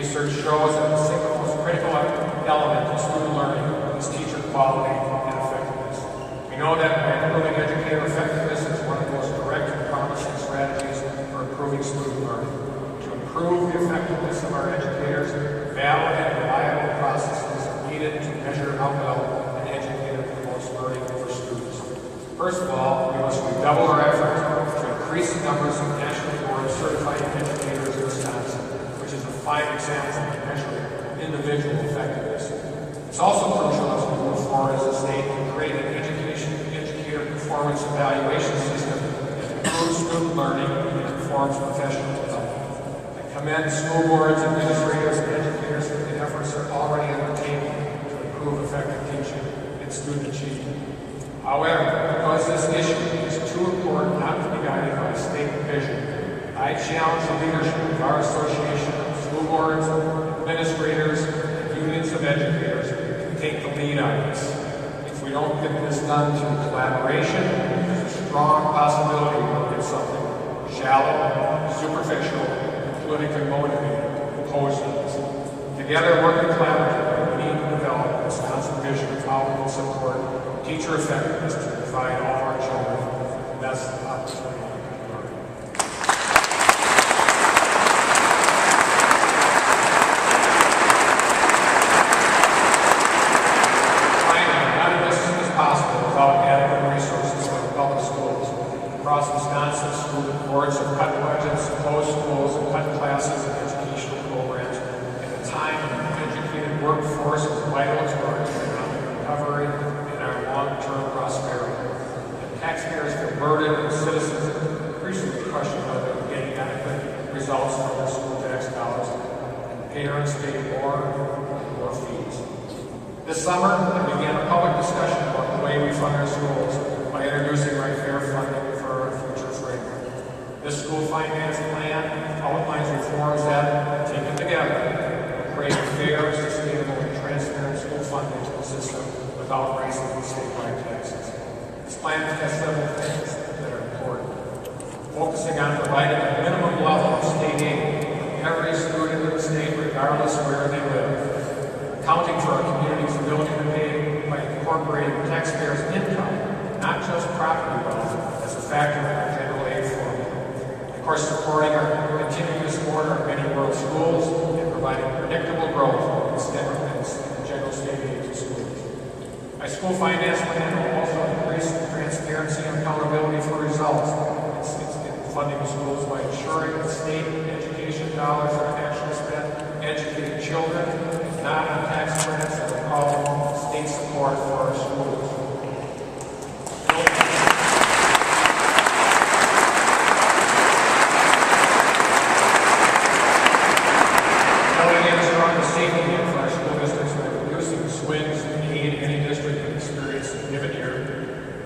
Research shows that the single most critical element of student learning is teacher quality and effectiveness. We know that by improving educator effectiveness is one of the most direct and promising strategies for improving student learning. To improve the effectiveness of our educators, valid and reliable processes are needed to measure how well an educator promotes learning for students. First of all, we must redouble our efforts to increase the numbers of national board certified educators in Wisconsin, which is a fine example of measuring individual effectiveness. It's also crucial as we move forward as a state to create an educator performance evaluation system that improves student learning and informs professional development. I commend school boards, administrators, and educators for the efforts they're already undertaking to improve effective teaching and student achievement. However, because this issue is too important not to be guided by state vision, I challenge the leadership of our association of school boards, administrators, and unions of educators to take the lead on this. If we don't get this done through collaboration, there's a strong possibility we'll get something shallow, superficial, and politically motivated opposed to this. Together, working collaboratively, we need to develop a Wisconsin vision of how we can support teacher effectiveness to provide all of our children the best opportunity to learn. Finally, none of this is possible without adequate resources for the public schools. Across Wisconsin, school boards have cut budgets, closed schools, and cut classes and educational programs at a time when an educated workforce is vital to our economic recovery and our long-term prosperity. And taxpayers feel burdened, and citizens increasingly question whether they're getting adequate results from their school tax dollars, and parents pay more and more fees. This summer, I began a public discussion about the way we fund our schools by introducing right fair funding for our future framework. This school finance plan outlines reforms that, taken together, will create a fair, sustainable, and transparent school funding system without raising statewide taxes. This plan has several things that are important. Focusing on providing a minimum level of state aid for every student in the state, regardless of where they live. Accounting for our community's ability to pay by incorporating taxpayers' income, not just property wealth, as a factor in our general aid formula. Of course, supporting our continuing to support our many rural schools and providing predictable growth instead of general state aid to schools. My school finance plan will also increase transparency and accountability for results. It's funding schools by ensuring that state education dollars are actually spent educating children, and not on tax credits that are called state support for our schools. Building in a stronger safety net for our school districts by reducing swings in aid any district can experience in a given year,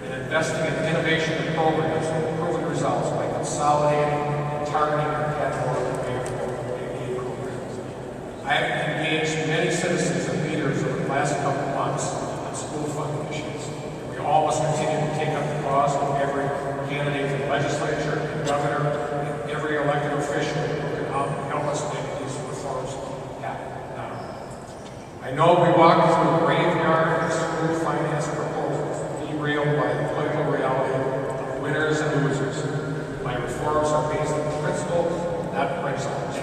and investing in innovation and programs with proven results by consolidating and targeting our category aid programs. I have engaged many citizens and leaders over the last couple of months on school funding issues. We all must continue to take up the cause of every candidate for legislature, and governor, and every elected official who can help us make these reforms happen now. I know we walk through a graveyard of school finance proposals derailed by the political reality of winners and losers. My reforms are based on principles, not principles.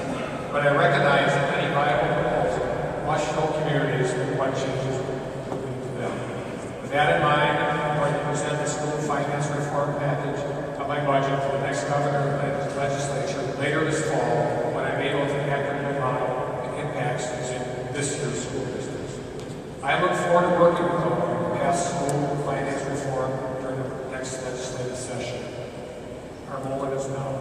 But I recognize that any viable proposal must show communities what changes will lead to them. With that in mind, I'm going to present the school finance reform package of my budget for the next governor and legislature later this fall, when I'm able to accurately model the impacts in this year's school districts. I look forward to working with you to pass school finance reform during the next legislative session. Our moment is now.